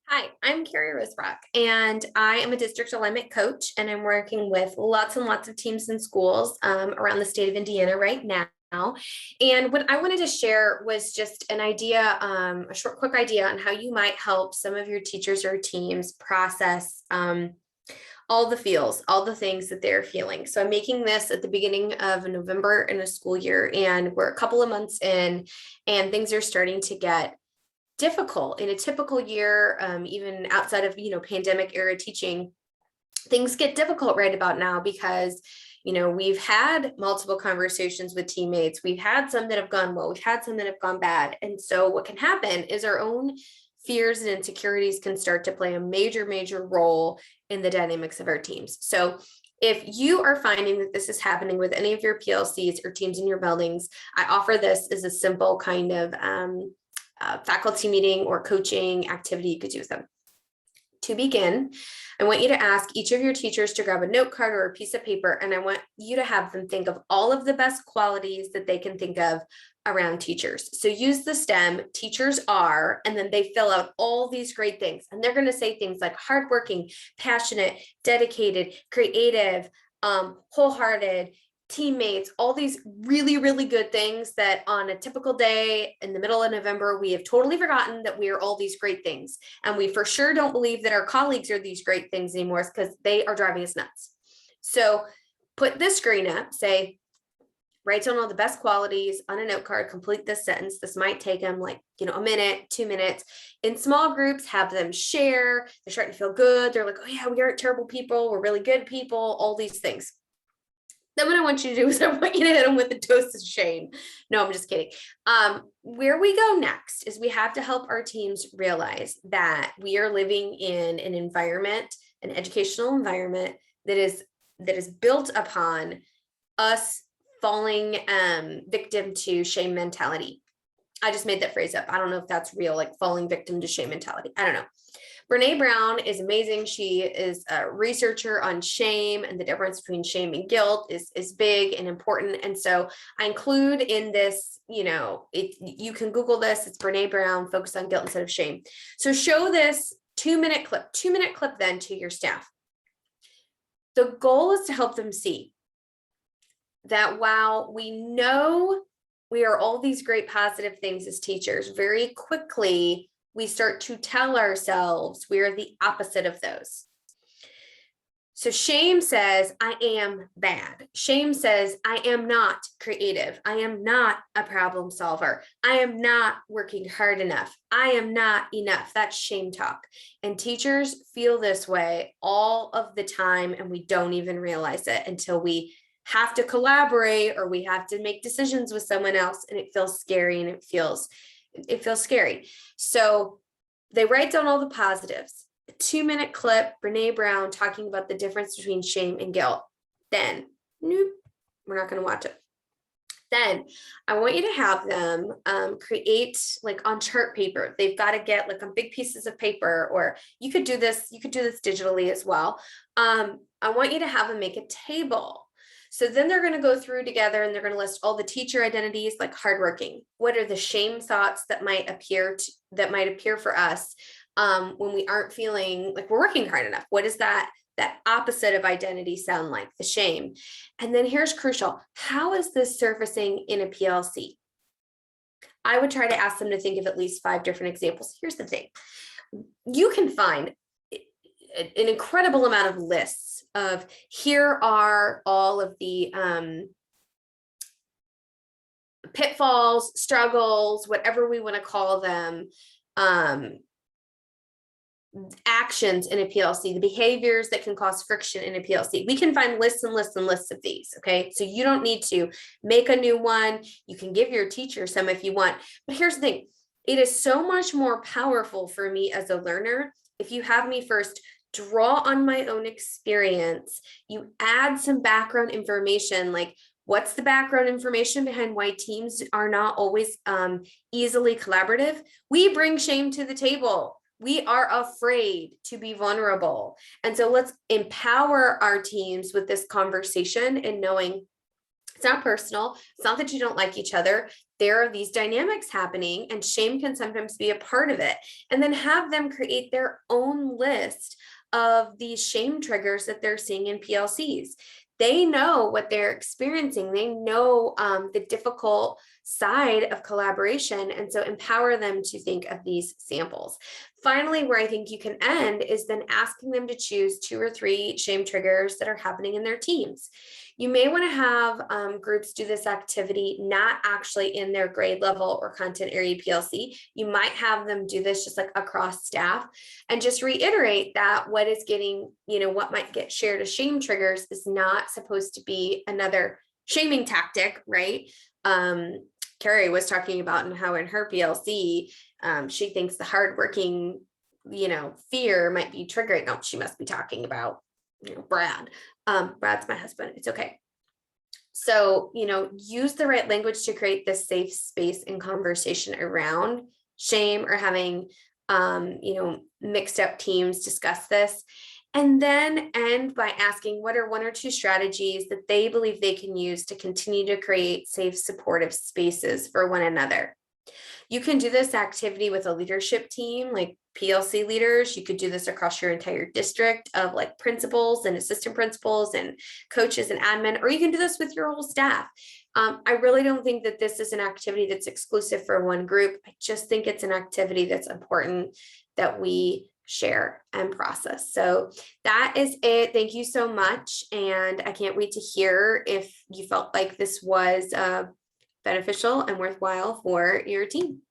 Hi, I'm Carrie Rosebrock, and I am a district alignment coach, and I'm working with lots and lots of teams and schools around the state of Indiana right now. And what I wanted to share was just an idea, a short, quick idea on how you might help some of your teachers or teams process all the feels, all the things that they're feeling. So I'm making this at the beginning of November in a school year, and we're a couple of months in, and things are starting to get difficult in a typical year. Even outside of pandemic era teaching, things get difficult right about now because we've had multiple conversations with teammates. We've had some that have gone well, we've had some that have gone bad, and so what can happen is our own fears and insecurities can start to play a major role in the dynamics of our teams. So if you are finding that this is happening with any of your PLCs or teams in your buildings, I offer this as a simple kind of faculty meeting or coaching activity you could do with them. To begin, I want you to ask each of your teachers to grab a note card or a piece of paper, and I want you to have them think of all of the best qualities that they can think of around teachers. So use the STEM, teachers are, and then they fill out all these great things. And they're going to say things like hardworking, passionate, dedicated, creative, wholehearted, teammates, all these really good things that on a typical day in the middle of November, we have totally forgotten that we are all these great things. And we for sure don't believe that our colleagues are these great things anymore because they are driving us nuts. So put this screen up, say, write down all the best qualities on a note card, complete this sentence. This might take them like, a minute, 2 minutes. In small groups, have them share. They're starting to feel good. They're like, oh yeah, we aren't terrible people. We're really good people, all these things. Then what I want you to do is I want you to hit them with a dose of shame. No, I'm just kidding. Where we go next is we have to help our teams realize that we are living in an environment, an educational environment that is built upon us falling victim to shame mentality. I just made that phrase up. I don't know if that's real, like falling victim to shame mentality. I don't know. Brene Brown is amazing. She is a researcher on shame, and the difference between shame and guilt is big and important. And so I include in this, you can Google this. It's Brene Brown, focus on guilt instead of shame. So show this 2-minute clip then to your staff. The goal is to help them see that while we know we are all these great positive things as teachers, very quickly we start to tell ourselves we are the opposite of those. So shame says, I am bad. Shame says, I am not creative. I am not a problem solver. I am not working hard enough. I am not enough. That's shame talk. And teachers feel this way all of the time, and we don't even realize it until we have to collaborate or we have to make decisions with someone else, and it feels scary and it feels scary. So they write down all the positives. A 2-minute clip, Brene Brown talking about the difference between shame and guilt. Then, nope, we're not going to watch it. Then I want you to have them create like on chart paper. They've got to get like on big pieces of paper, or you could do this digitally as well. I want you to have them make a table. So then they're going to go through together and they're going to list all the teacher identities, like hardworking. What are the shame thoughts that might appear for us when we aren't feeling like we're working hard enough? What does that opposite of identity sound like? The shame. And then here's crucial. How is this surfacing in a PLC? I would try to ask them to think of at least 5 different examples. Here's the thing. You can find an incredible amount of lists of here are all of the pitfalls, struggles, whatever we want to call them, actions in a PLC, the behaviors that can cause friction in a PLC. We can find lists and lists and lists of these. Okay. So you don't need to make a new one. You can give your teacher some if you want. But here's the thing. It is so much more powerful for me as a learner if you have me first draw on my own experience. You add some background information, like what's the background information behind why teams are not always easily collaborative? We bring shame to the table. We are afraid to be vulnerable. And so let's empower our teams with this conversation and knowing it's not personal. It's not that you don't like each other. there are these dynamics happening, and shame can sometimes be a part of it. And then have them create their own list of these shame triggers that they're seeing in PLCs. They know what they're experiencing. They know the difficult side of collaboration. And so empower them to think of these samples. Finally, where I think you can end is then asking them to choose 2 or 3 shame triggers that are happening in their teams. You may want to have groups do this activity not actually in their grade level or content area PLC. You might have them do this just like across staff, and just reiterate that what is getting, what might get shared as shame triggers is not supposed to be another shaming tactic, right? Carrie was talking about and how in her PLC, she thinks the hardworking, fear might be triggering. Oh, she must be talking about, Brad. Brad's my husband. It's okay. So, use the right language to create this safe space and conversation around shame, or having, mixed up teams discuss this. And then end by asking what are 1 or 2 strategies that they believe they can use to continue to create safe, supportive spaces for one another. You can do this activity with a leadership team, like PLC leaders. You could do this across your entire district of like principals and assistant principals and coaches and admin, or you can do this with your whole staff. I really don't think that this is an activity that's exclusive for one group. I just think it's an activity that's important that we share and process. So that is it. Thank you so much. And I can't wait to hear if you felt like this was beneficial and worthwhile for your team.